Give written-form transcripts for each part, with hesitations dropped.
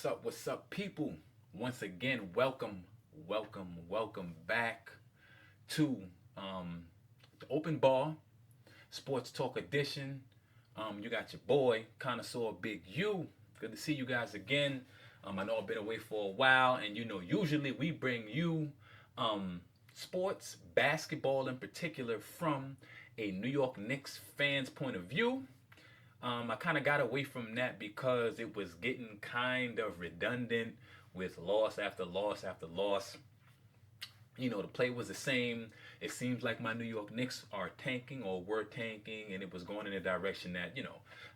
what's up, people? Once again, welcome back to the Open Bar Sports Talk Edition. You got your boy, Connoisseur Big U. Good to see you guys again. I know I've been away for a while, and usually we bring you sports, basketball in particular, from a New York Knicks fan's point of view. I kind of got away from that because it was getting kind of redundant with loss after loss after loss. The play was the same. It seems like my New York Knicks are tanking or were tanking, and it was going in a direction that,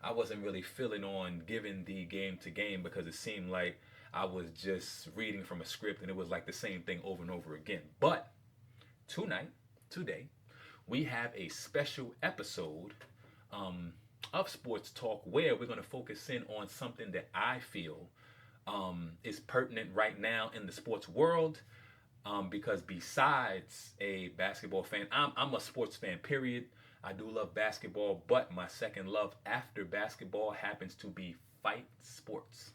I wasn't really feeling on giving the game to game because it seemed like I was just reading from a script and it was like the same thing over and over again. But today, we have a special episode of Sports Talk where we're going to focus in on something that I feel is pertinent right now in the sports world. Because besides a basketball fan, I'm a sports fan, period. I do love basketball, but my second love after basketball happens to be fight sports.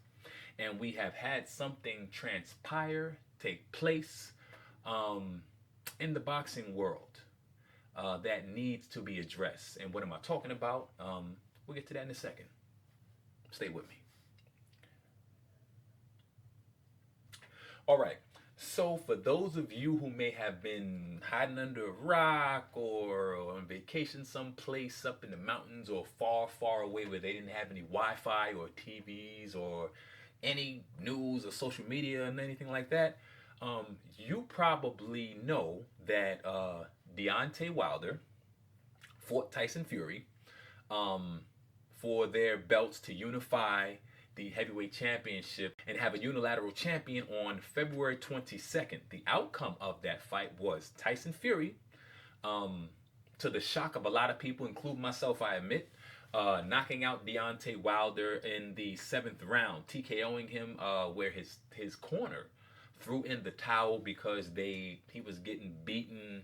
And we have had something transpire, take place in the boxing world that needs to be addressed. And what am I talking about? We'll get to that in a second. Stay with me. All right. So for those of you who may have been hiding under a rock or on vacation someplace up in the mountains or far away where they didn't have any Wi-Fi or TVs or any news or social media and anything like that, you probably know that Deontay Wilder fought Tyson Fury for their belts to unify the heavyweight championship and have a unilateral champion on February 22nd. The outcome of that fight was Tyson Fury, to the shock of a lot of people, including myself, I admit, knocking out Deontay Wilder in the 7th round, TKOing him where his corner threw in the towel because he was getting beaten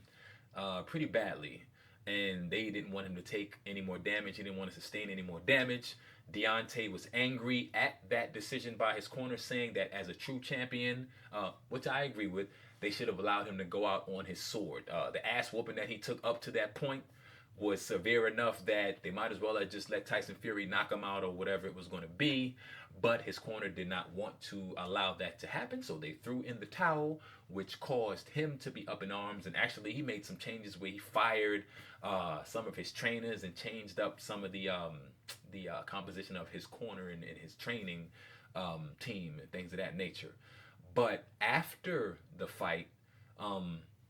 pretty badly. And they didn't want him to take any more damage. He didn't want to sustain any more damage. Deontay was angry at that decision by his corner, saying that as a true champion, which I agree with, they should have allowed him to go out on his sword. The ass whooping that he took up to that point was severe enough that they might as well have just let Tyson Fury knock him out or whatever it was going to be. But his corner did not want to allow that to happen, so they threw in the towel, which caused him to be up in arms. And actually, he made some changes where he fired some of his trainers and changed up some of the composition of his corner and his training team and things of that nature. But after the fight,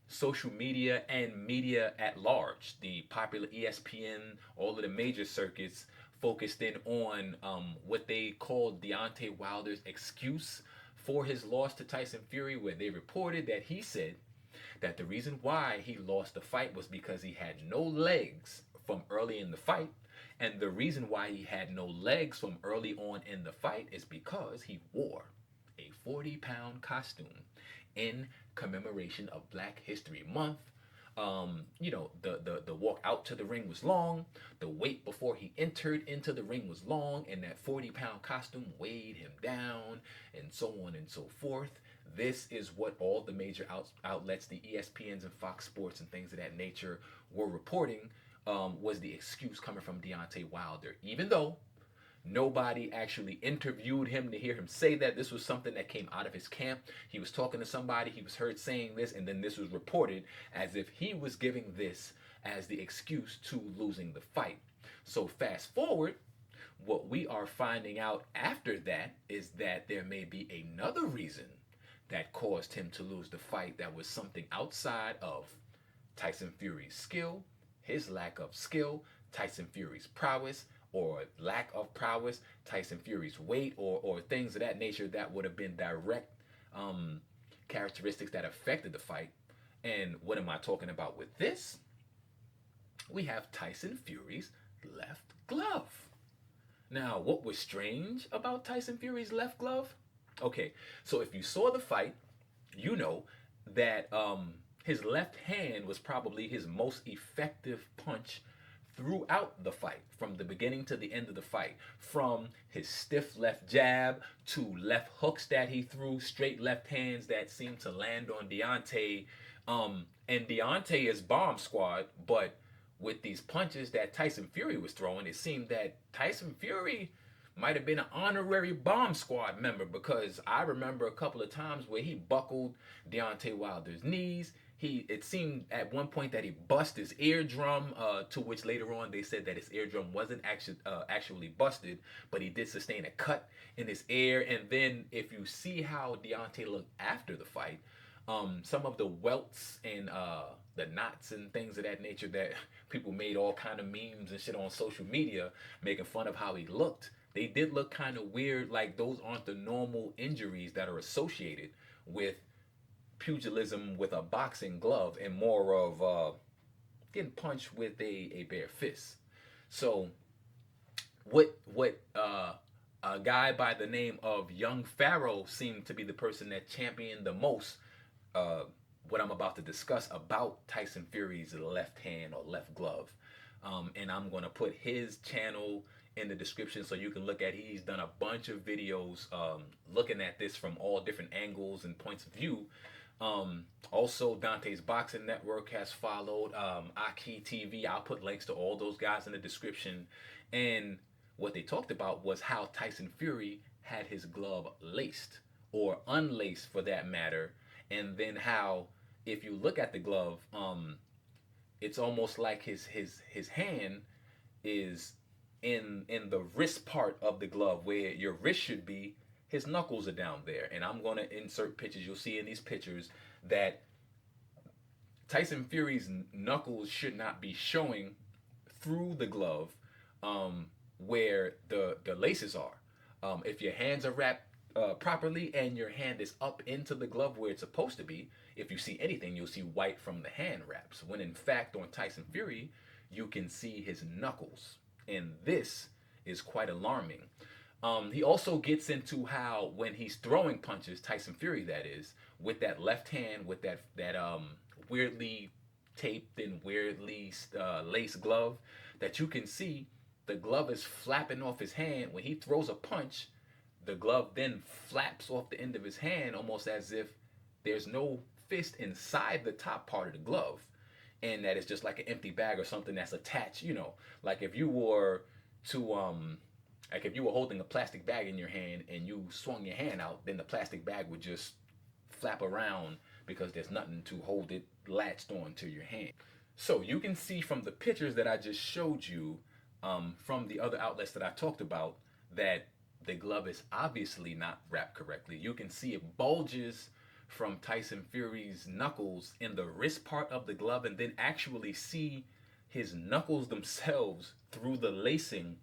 social media and media at large, the popular ESPN, all of the major circuits, focused in on what they called Deontay Wilder's excuse for his loss to Tyson Fury, where they reported that he said that the reason why he lost the fight was because he had no legs from early in the fight. And the reason why he had no legs from early on in the fight is because he wore a 40-pound costume in commemoration of Black History Month. The walk out to the ring was long. The wait before he entered into the ring was long, and that 40-pound costume weighed him down, and so on and so forth. This is what all the major outlets, the ESPNs and Fox Sports and things of that nature, were reporting was the excuse coming from Deontay Wilder. Even though nobody actually interviewed him to hear him say that, this was something that came out of his camp. He was talking to somebody, he was heard saying this, and then this was reported as if he was giving this as the excuse to losing the fight. So fast forward, what we are finding out after that is that there may be another reason that caused him to lose the fight that was something outside of Tyson Fury's skill, his lack of skill, Tyson Fury's prowess, or lack of prowess, Tyson Fury's weight, or things of that nature that would have been direct characteristics that affected the fight. And what am I talking about with this? We have Tyson Fury's left glove. Now, what was strange about Tyson Fury's left glove? Okay, so if you saw the fight, you know that his left hand was probably his most effective punch throughout the fight, from the beginning to the end of the fight, from his stiff left jab to left hooks that he threw, straight left hands that seemed to land on Deontay. And Deontay is bomb squad, but with these punches that Tyson Fury was throwing, it seemed that Tyson Fury might have been an honorary bomb squad member, because I remember a couple of times where he buckled Deontay Wilder's knees. It seemed at one point that he bust his eardrum, to which later on they said that his eardrum wasn't actually busted, but he did sustain a cut in his ear. And then if you see how Deontay looked after the fight, some of the welts and the knots and things of that nature that people made all kind of memes and shit on social media making fun of how he looked, they did look kind of weird. Like those aren't the normal injuries that are associated with pugilism with a boxing glove, and more of getting punched with a bare fist. So what a guy by the name of Young Pharoah seemed to be the person that championed the most what I'm about to discuss about Tyson Fury's left hand or left glove. And I'm going to put his channel in the description so you can look at it. He's done a bunch of videos looking at this from all different angles and points of view. Also, Dante's Boxing Network has followed, Ahki TV. I'll put links to all those guys in the description. And what they talked about was how Tyson Fury had his glove laced, or unlaced for that matter. And then how, if you look at the glove, it's almost like his hand is in the wrist part of the glove, where your wrist should be. His knuckles are down there. And I'm going to insert pictures. You'll see in these pictures that Tyson Fury's knuckles should not be showing through the glove, where the laces are. If your hands are wrapped properly and your hand is up into the glove where it's supposed to be, if you see anything, you'll see white from the hand wraps, when in fact on Tyson Fury you can see his knuckles, and this is quite alarming. He also gets into how when he's throwing punches, Tyson Fury that is, with that left hand, with that weirdly taped and weirdly laced glove, that you can see the glove is flapping off his hand. When he throws a punch, the glove then flaps off the end of his hand, almost as if there's no fist inside the top part of the glove, and that it's just like an empty bag or something that's attached. You know, like if you were to like if you were holding a plastic bag in your hand and you swung your hand out, then the plastic bag would just flap around because there's nothing to hold it latched onto your hand. So you can see from the pictures that I just showed you, from the other outlets that I talked about, that the glove is obviously not wrapped correctly. You can see it bulges from Tyson Fury's knuckles in the wrist part of the glove, and then actually see his knuckles themselves through the lacing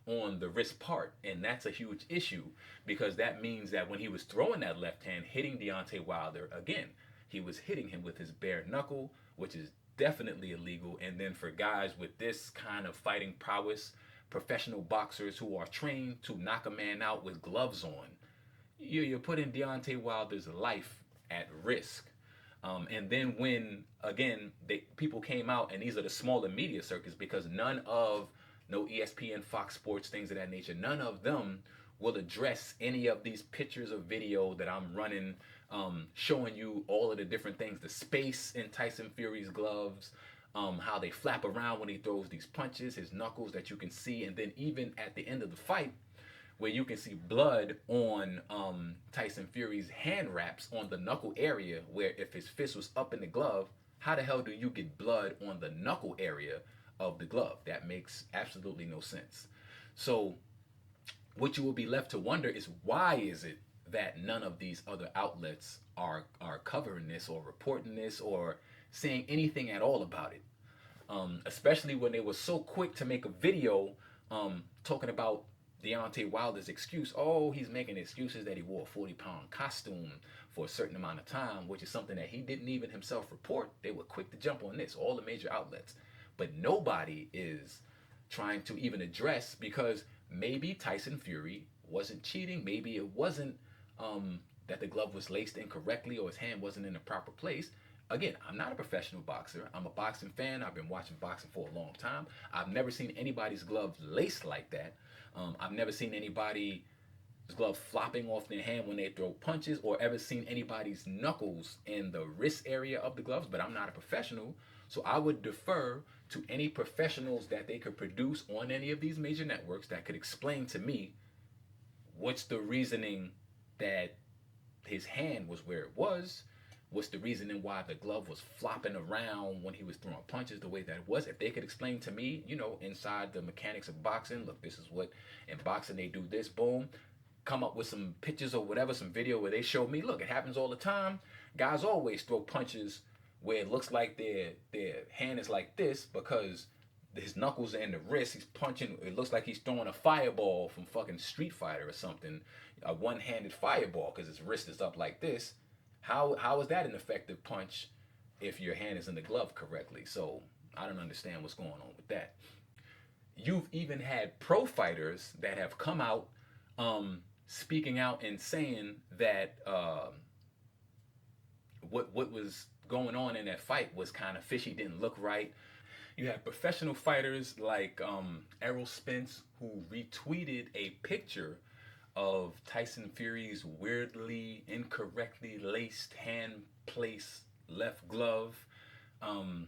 on the wrist part. And that's a huge issue, because that means that when he was throwing that left hand, hitting Deontay Wilder, again, he was hitting him with his bare knuckle, which is definitely illegal. And then for guys with this kind of fighting prowess, professional boxers who are trained to knock a man out with gloves on, you're putting Deontay Wilder's life at risk. And then when, again, people came out, and these are the smaller media circuits, because no ESPN, Fox Sports, things of that nature, none of them will address any of these pictures or video that I'm running, showing you all of the different things, the space in Tyson Fury's gloves, how they flap around when he throws these punches, his knuckles that you can see, and then even at the end of the fight, where you can see blood on Tyson Fury's hand wraps on the knuckle area, where if his fist was up in the glove, how the hell do you get blood on the knuckle area of the glove? That makes absolutely no sense. So what you will be left to wonder is, why is it that none of these other outlets are covering this or reporting this or saying anything at all about it? Especially when they were so quick to make a video talking about Deontay Wilder's excuse. Oh, he's making excuses that he wore a 40-pound costume for a certain amount of time, which is something that he didn't even himself report. They were quick to jump on this, all the major outlets. But nobody is trying to even address, because maybe Tyson Fury wasn't cheating. Maybe it wasn't that the glove was laced incorrectly or his hand wasn't in the proper place. Again, I'm not a professional boxer. I'm a boxing fan. I've been watching boxing for a long time. I've never seen anybody's gloves laced like that. I've never seen anybody's glove flopping off their hand when they throw punches, or ever seen anybody's knuckles in the wrist area of the gloves. But I'm not a professional, so I would defer to any professionals that they could produce on any of these major networks that could explain to me what's the reasoning that his hand was where it was. What's the reasoning why the glove was flopping around when he was throwing punches the way that it was? If they could explain to me, inside the mechanics of boxing, look, this is what in boxing they do this, boom. Come up with some pictures or whatever, some video where they show me, look, it happens all the time. Guys always throw punches where it looks like their hand is like this because his knuckles are in the wrist. He's punching. It looks like he's throwing a fireball from fucking Street Fighter or something, a one-handed fireball because his wrist is up like this. How is that an effective punch if your hand is in the glove correctly? So I don't understand what's going on with that. You've even had pro fighters that have come out speaking out and saying that what was going on in that fight was kind of fishy, didn't look right. You have professional fighters like Errol Spence, who retweeted a picture of Tyson Fury's weirdly, incorrectly laced hand place left glove. Who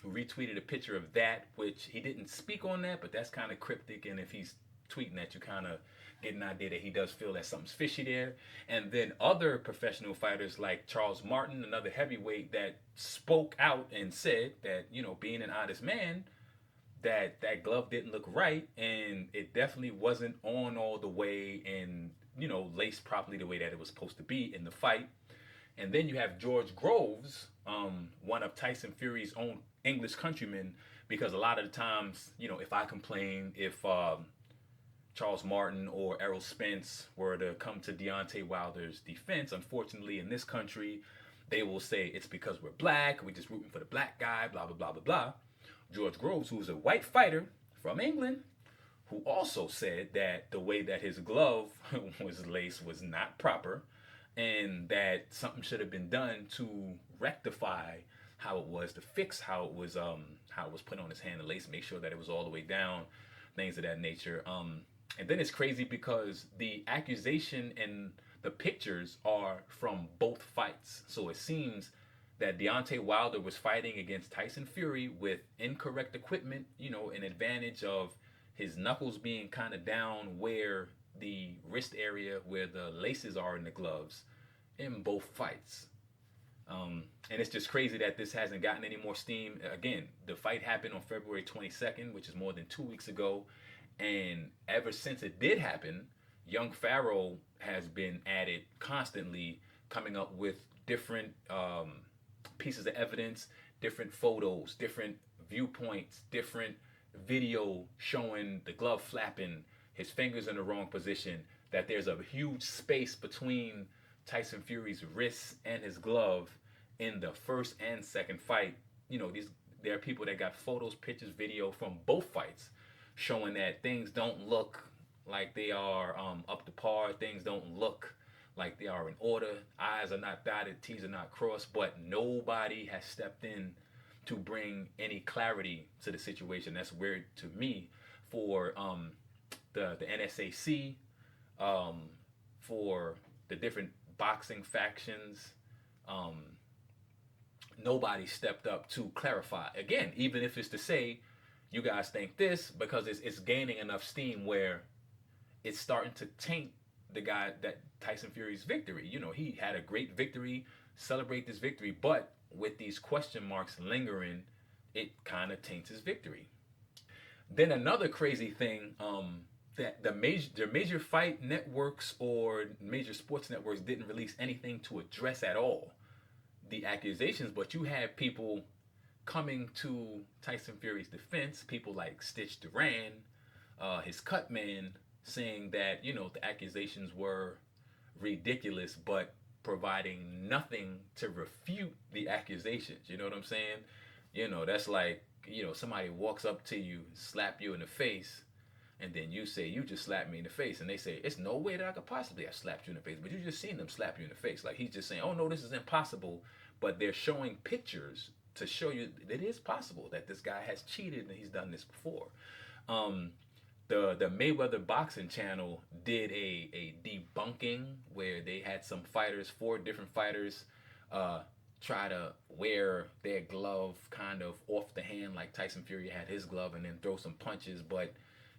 retweeted a picture of that, which he didn't speak on that, but that's kind of cryptic. And if he's tweeting that, you kind of get an idea that he does feel that something's fishy there. And then other professional fighters like Charles Martin, another heavyweight, that spoke out and said that, being an honest man, that glove didn't look right, and it definitely wasn't on all the way and, laced properly the way that it was supposed to be in the fight. And then you have George Groves, one of Tyson Fury's own English countrymen, because a lot of the times, if I complain, if Charles Martin or Errol Spence were to come to Deontay Wilder's defense, unfortunately in this country, they will say it's because we're black, we're just rooting for the black guy, blah, blah, blah, blah, blah. George Groves, who's a white fighter from England, who also said that the way that his glove was laced was not proper, and that something should have been done to rectify how it was, to fix how it was put on his hand and lace, make sure that it was all the way down, things of that nature. And then it's crazy because the accusation and the pictures are from both fights. So it seems that Deontay Wilder was fighting against Tyson Fury with incorrect equipment, an advantage of his knuckles being kind of down where the wrist area, where the laces are in the gloves, in both fights. And it's just crazy that this hasn't gotten any more steam. Again, the fight happened on February 22nd, which is more than 2 weeks ago. And ever since it did happen, young Pharoah has been at it constantly, coming up with different pieces of evidence, different photos, different viewpoints, different video showing the glove flapping, his fingers in the wrong position, that there's a huge space between Tyson Fury's wrists and his glove in the first and second fight. There are people that got photos, pictures, video from both fights showing that things don't look like they are up to par. Things don't look like they are in order. I's are not dotted, T's are not crossed, but nobody has stepped in to bring any clarity to the situation. That's weird to me. For the NSAC, for the different boxing factions, nobody stepped up to clarify. Again, even if it's to say, you guys think this, because it's gaining enough steam where it's starting to taint the guy, that Tyson Fury's victory. He had a great victory, celebrate this victory, but with these question marks lingering, it kind of taints his victory. Then another crazy thing, that the major fight networks or major sports networks didn't release anything to address at all the accusations, but you have people coming to Tyson Fury's defense, people like Stitch Duran, his cut man, saying that, the accusations were ridiculous, but providing nothing to refute the accusations. You know what I'm saying? That's like, somebody walks up to you, slap you in the face, and then you say, you just slapped me in the face. And they say, it's no way that I could possibly have slapped you in the face, but you just seen them slap you in the face. Like, he's just saying, oh no, this is impossible. but they're showing pictures to show you that it is possible that this guy has cheated and he's done this before. Um, the Mayweather boxing channel did a debunking where they had some fighters, four different fighters, uh, try to wear their glove kind of off the hand like Tyson Fury had his glove and then throw some punches, but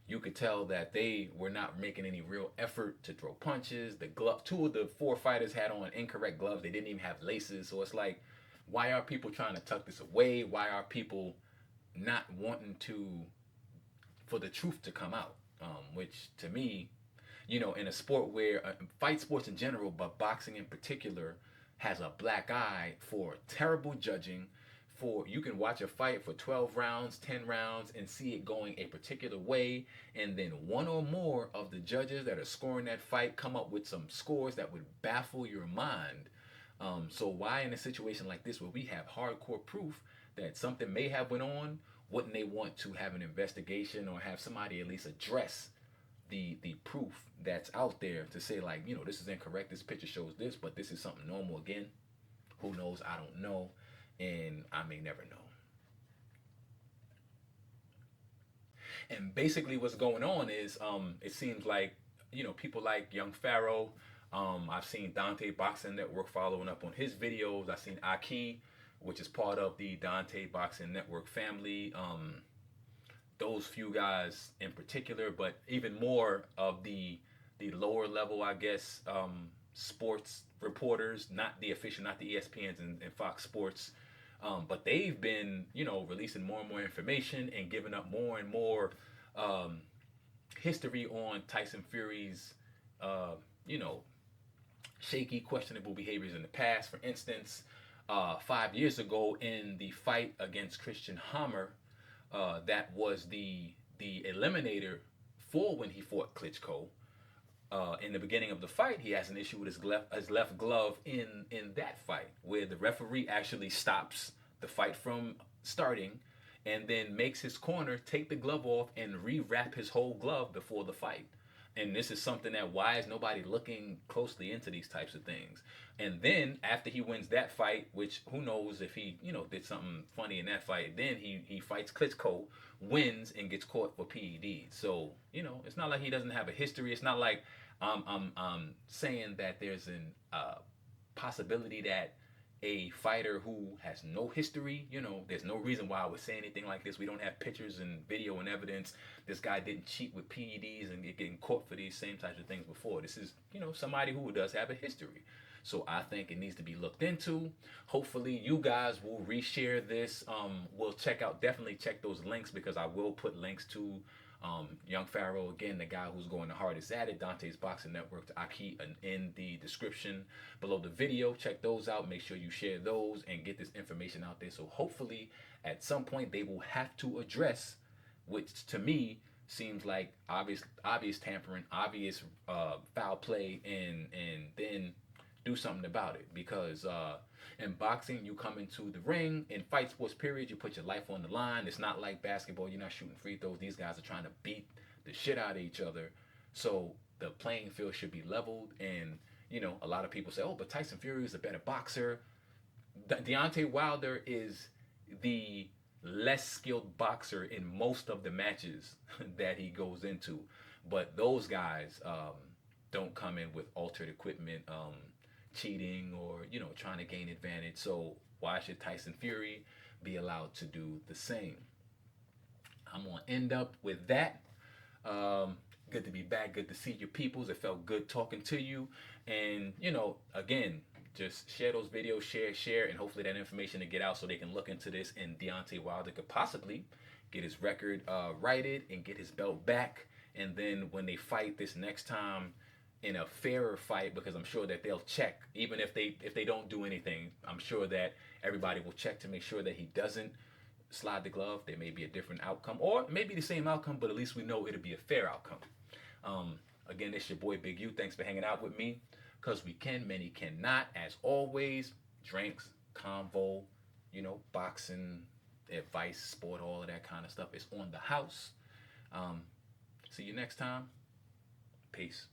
you could tell that they were not making any real effort to throw punches. The glove, two of the four fighters had on incorrect gloves. They didn't even have laces. So it's like, why are people trying to tuck this away? Why are people not wanting to for the truth to come out? Which to me, in a sport where fight sports in general, but boxing in particular, has a black eye for terrible judging. For you can watch a fight for 12 rounds, 10 rounds, and see it going a particular way, and then one or more of the judges that are scoring that fight come up with some scores that would baffle your mind. So why in a situation like this where we have hardcore proof that something may have went on, wouldn't they want to have an investigation or have somebody at least address the proof that's out there to say, like, this is incorrect, this picture shows this, but this is something normal again? Who knows? I don't know, and I may never know. And basically what's going on is it seems like people like young Pharoah. I've seen Deontay Boxing Network following up on his videos. I've seen Ahki, which is part of the Deontay Boxing Network family. Those few guys in particular, but even more of the lower level, I guess, sports reporters, not the official, not the ESPNs and Fox Sports, but they've been, releasing more and more information and giving up more and more history on Tyson Fury's, shaky, questionable behaviors in the past. For instance, 5 years ago in the fight against Christian Hammer, that was the eliminator for when he fought Klitschko. In the beginning of the fight, he has an issue with his left glove in that fight, where the referee actually stops the fight from starting and then makes his corner take the glove off and rewrap his whole glove before the fight. And this is something that, why is nobody looking closely into these types of things? And then after he wins that fight, which who knows if he, did something funny in that fight, then he fights Klitschko, wins, and gets caught for PEDs. So, it's not like he doesn't have a history. It's not like I'm saying that there's an possibility that a fighter who has no history, there's no reason why I would say anything like this. We don't have pictures and video and evidence. This guy didn't cheat with PEDs and getting caught for these same types of things before. This is, somebody who does have a history. So I think it needs to be looked into. Hopefully you guys will reshare this. We'll definitely check those links, because I will put links to young Pharoah, again, the guy who's going the hardest at it, Dante's Boxing Network, to Ahki, in the description below the video. Check those out. Make sure you share those and get this information out there. So hopefully at some point they will have to address, which to me seems like obvious tampering, obvious foul play, and then do something about it. Because in boxing, you come into the ring, in fight sports period, you put your life on the line. It's not like basketball. You're not shooting free throws. These guys are trying to beat the shit out of each other. So the playing field should be leveled. And a lot of people say, oh, but Tyson Fury is a better boxer. Deontay Wilder is the less skilled boxer in most of the matches that he goes into. But those guys don't come in with altered equipment, cheating, or trying to gain advantage. So why should Tyson Fury be allowed to do the same? I'm gonna end up with that. Good to be back. Good to see your peoples. It felt good talking to you. And again, just share those videos, share, and hopefully that information to get out so they can look into this, and Deontay Wilder could possibly get his record righted and get his belt back. And then when they fight this next time, in a fairer fight, because I'm sure that they'll check, even if they don't do anything, I'm sure that everybody will check to make sure that he doesn't slide the glove. There may be a different outcome, or maybe the same outcome, but at least we know it'll be a fair outcome. Again, it's your boy Big U. Thanks for hanging out with me. Cause we can, many cannot. As always, drinks, convo, boxing, advice, sport, all of that kind of stuff is on the house. See you next time. Peace.